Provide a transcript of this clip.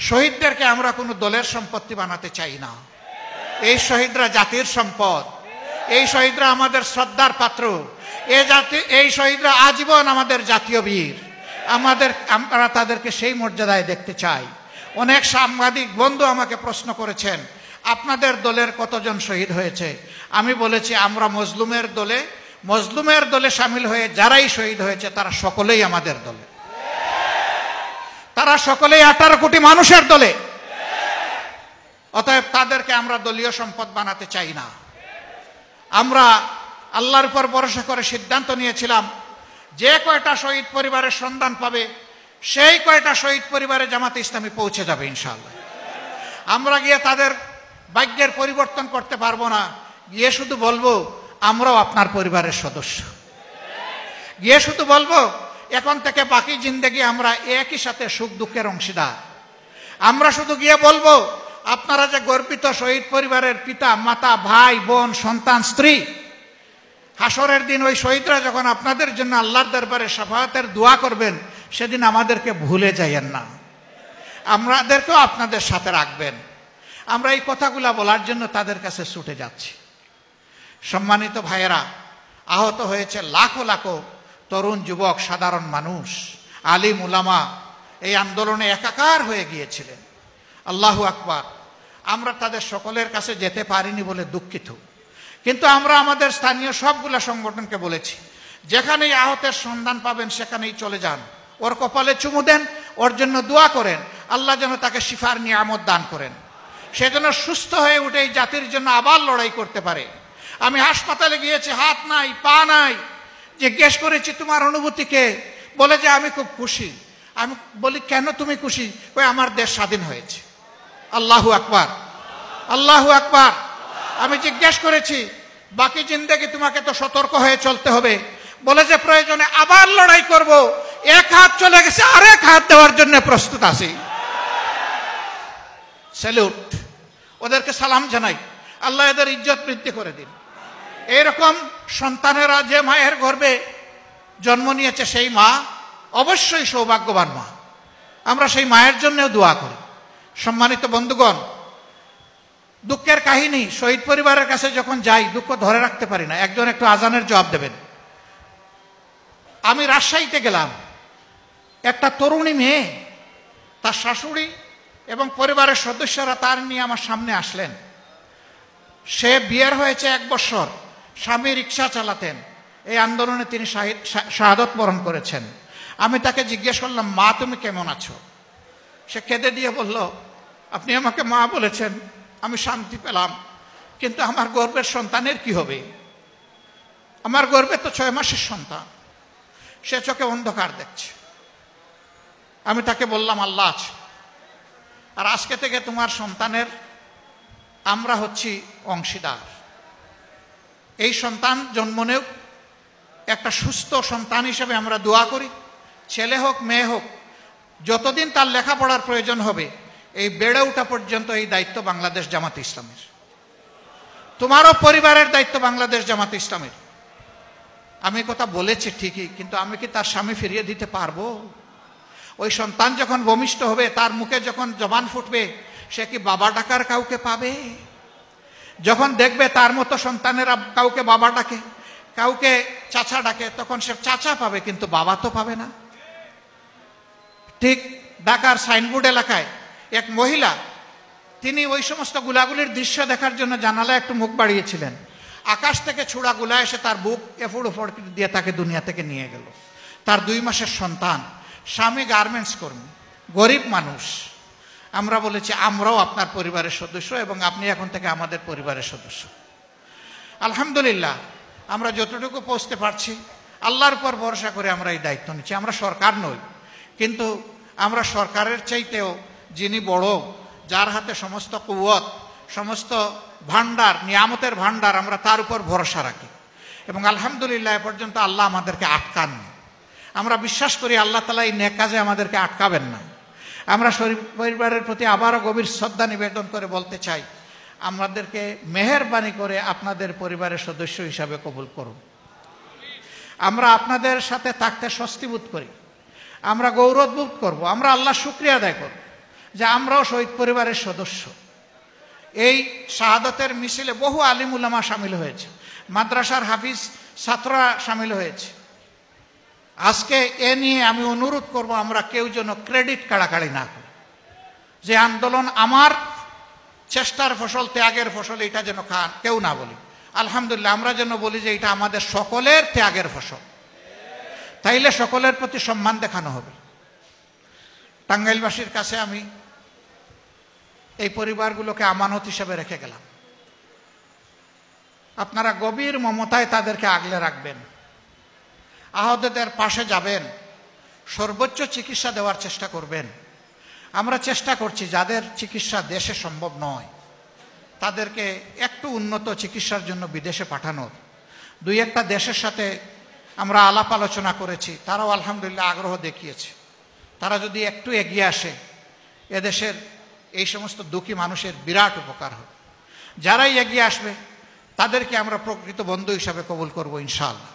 শহীদদেরকে আমরা কোনো দলের সম্পত্তি বানাতে চাই না। এই শহীদরা জাতির সম্পদ, এই শহীদরা আমাদের শ্রদ্ধার পাত্র, এই শহীদরা আজীবন আমাদের জাতীয় বীর। আমরা তাদেরকে সেই মর্যাদায় দেখতে চাই। অনেক সাংবাদিক বন্ধু আমাকে প্রশ্ন করেছেন, আপনাদের দলের কতজন শহীদ হয়েছে? আমি বলেছি, আমরা মজলুমের দলে সামিল হয়ে যারাই শহীদ হয়েছে তারা সকলেই আমাদের দলে, তারা সকলেই 18 কোটি মানুষের দলে। অতএব তাদেরকে আমরা দলীয় সম্পদ বানাতে চাই না। আমরা আল্লাহর উপর ভরসা করে সিদ্ধান্ত নিয়েছিলাম, যে কয়টা শহীদ পরিবারের সন্ধান পাবে সেই কয়টা শহীদ পরিবারে জামাতে ইসলামী পৌঁছে যাবে ইনশাআল্লাহ। আমরা গিয়ে তাদের ভাগ্যের পরিবর্তন করতে পারবো না, গিয়ে শুধু বলবো আমরাও আপনার পরিবারের সদস্য। গিয়ে শুধু বলবো এখন থেকে বাকি জিন্দেগি আমরা একই সাথে সুখ দুঃখের অংশীদার। আমরা শুধু গিয়ে বলবো আপনারা যে গর্বিত শহীদ পরিবারের পিতা মাতা ভাই বোন সন্তান স্ত্রী, হাসরের দিন ওই শহীদরা যখন আপনাদের জন্য আল্লাহর দরবারে শাফাআতের দোয়া করবেন সেদিন আমাদেরকে ভুলে যাইয়েন না, আমাদেরকেও আপনাদের সাথে রাখবেন। আমরা এই কথাগুলা বলার জন্য তাদের কাছে ছুটে যাচ্ছি। সম্মানিত ভাইয়েরা, আহত হয়েছে লাখো লাখো তরুণ যুবক, সাধারণ মানুষ, আলিম উলামা এই আন্দোলনে একাকার হয়ে গিয়েছিলেন। আল্লাহু আকবার। আমরা তাদের সকলের কাছে যেতে পারিনি বলে দুঃখিত, কিন্তু আমরা আমাদের স্থানীয় সবগুলা সংগঠনকে বলেছি, যেখানেই আহতের সন্ধান পাবেন সেখানেই চলে যান, ওর কপালে চুমু দেন, ওর জন্য দোয়া করেন, আল্লাহ যেন তাকে শিফার নিয়ামত দান করেন, সে যেন সুস্থ হয়ে উঠে এই জাতির জন্য আবার লড়াই করতে পারে। আমি হাসপাতালে গিয়েছি, হাত নাই পা নাই, জিজ্ঞেস করেছি তোমার অনুভূতিকে, বলে যে আমি খুব খুশি। আমি বলি কেন তুমি খুশি? কই আমার দেশ স্বাধীন হয়েছে। আল্লাহু আকবার, আল্লাহু আকবার। আমি জিজ্ঞেস করেছি বাকি জিন্দেগি তোমাকে তো সতর্ক হয়ে চলতে হবে, বলে যে প্রয়োজনে আবার লড়াই করব, এক হাত চলে গেছে আরেক হাত দেওয়ার জন্য প্রস্তুত আছি। স্যালুট, ওদেরকে সালাম জানাই, আল্লাহ এদের ইজ্জত বৃদ্ধি করে দিন। এইরকম সন্তানেরা যে মায়ের গর্ভে জন্ম নিয়েছে সেই মা অবশ্যই সৌভাগ্যবান মা, আমরা সেই মায়ের জন্যও দোয়া করি। সম্মানিত বন্ধুগণ, দুঃখের কাহিনী, শহীদ পরিবারের কাছে যখন যাই দুঃখ ধরে রাখতে পারি না। একজন একটু আজানের জবাব দেবেন। আমি রাজশাহীতে গেলাম, একটা তরুণী মেয়ে, তার শাশুড়ি এবং পরিবারের সদস্যরা তার নিয়ে আমার সামনে আসলেন। সে বিয়ের হয়েছে 1 বছর, স্বামী রিক্সা চালাতেন, এই আন্দোলনে তিনি শাহাদত বরণ করেছেন। আমি তাকে জিজ্ঞেস করলাম, মা তুমি কেমন আছো? সে কেঁদে দিয়ে বলল, আপনি আমাকে মা বলেছেন, আমি শান্তি পেলাম, কিন্তু আমার গর্ভের সন্তানের কি হবে? আমার গর্ভে তো 6 মাসের সন্তান। সে চোখে অন্ধকার দেখছে। আমি তাকে বললাম আল্লাহ আছে, আর আজকে থেকে তোমার সন্তানের আমরা হচ্ছি অংশীদার। এই সন্তান জন্ম নেও, একটা সুস্থ সন্তান হিসেবে আমরা দোয়া করি, ছেলে হোক মেয়ে হোক, যতদিন তার লেখাপড়ার প্রয়োজন হবে এই বেড়ে ওঠা পর্যন্ত এই দায়িত্ব বাংলাদেশ জামাতে ইসলামের। তোমারও পরিবারের দায়িত্ব বাংলাদেশ জামাতে ইসলামের। আমি কথা বলেছি ঠিকই, কিন্তু আমি কি তার স্বামী ফিরিয়ে দিতে পারবো? ওই সন্তান যখন ভূমিষ্ঠ হবে, তার মুখে যখন জবান ফুটবে, সে কি বাবা ডাকার কাউকে পাবে? যখন দেখবে তার মতো সন্তানেরা কাউকে বাবা ডাকে, কাউকে চাচা ডাকে, তখন সে চাচা পাবে, কিন্তু বাবা তো পাবে না। ঠিক ঢাকার সাইনবোর্ড এলাকায় এক মহিলা, তিনি ওই সমস্ত গুলাগুলির দৃশ্য দেখার জন্য জানালায় একটু মুখ বাড়িয়েছিলেন। আকাশ থেকে ছোড়া গুলা এসে তার বুক এফুড় উফড় দিয়ে তাকে দুনিয়া থেকে নিয়ে গেল। তার 2 মাসের সন্তান, স্বামী গার্মেন্টস কর্মী, গরিব মানুষ। আমরা বলেছি আমরাও আপনার পরিবারের সদস্য এবং আপনি এখন থেকে আমাদের পরিবারের সদস্য। আলহামদুলিল্লাহ, আমরা যতটুকু পৌঁছতে পারছি আল্লাহর উপর ভরসা করে আমরা এই দায়িত্ব নিচ্ছি। আমরা সরকার নই, কিন্তু আমরা সরকারের চাইতেও যিনি বড়, যার হাতে সমস্ত কুওয়াত, সমস্ত ভান্ডার, নিয়ামতের ভান্ডার, আমরা তার উপর ভরসা রাখি। এবং আলহামদুলিল্লাহ এ পর্যন্ত আল্লাহ আমাদেরকে আটকাননি। আমরা বিশ্বাস করি আল্লাহ তাআলা এই নেক কাজে আমাদেরকে আটকাবেন না। আমরা শরীফ পরিবারের প্রতি আবারও গভীর শ্রদ্ধা নিবেদন করে বলতে চাই, আমাদেরকে মেহেরবানি করে আপনাদের পরিবারের সদস্য হিসাবে কবুল করুন। আমরা আপনাদের সাথে থাকতে স্বস্তি বোধ করি, আমরা গৌরব বোধ করব, আমরা আল্লাহ শুকরিয়া আদায় করব যে আমরাও শহীদ পরিবারের সদস্য। এই শাহাদাতের মিছিলে বহু আলিম উলামা সামিল হয়েছে, মাদ্রাসার হাফিজ ছাত্ররা সামিল হয়েছে। আজকে এ নিয়ে আমি অনুরোধ করব, আমরা কেউ যেন ক্রেডিট কাড়াকাড়ি না করি, যে আন্দোলন আমার চেষ্টার ফসল, ত্যাগের ফসল, এটা যেন কেউ না বলি। আলহামদুলিল্লাহ, আমরা যেন বলি যে এটা আমাদের সকলের ত্যাগের ফসল। তাইলে সকলের প্রতি সম্মান দেখানো হবে। টাঙ্গাইলবাসীর কাছে আমি এই পরিবারগুলোকে আমানত হিসেবে রেখে গেলাম। আপনারা গভীর মমতায় তাদেরকে আগলে রাখবেন, আহতদের পাশে যাবেন, সর্বোচ্চ চিকিৎসা দেওয়ার চেষ্টা করবেন। আমরা চেষ্টা করছি যাদের চিকিৎসা দেশে সম্ভব নয় তাদেরকে একটু উন্নত চিকিৎসার জন্য বিদেশে পাঠানোর। দুই একটা দেশের সাথে আমরা আলাপ আলোচনা করেছি, তারাও আলহামদুলিল্লাহ আগ্রহ দেখিয়েছে। তারা যদি একটু এগিয়ে আসে, এদেশের এই সমস্ত দুঃখী মানুষের বিরাট উপকার হবে। যারাই এগিয়ে আসবে তাদেরকে আমরা প্রকৃত বন্ধু হিসাবে কবুল করব ইনশাআল্লাহ।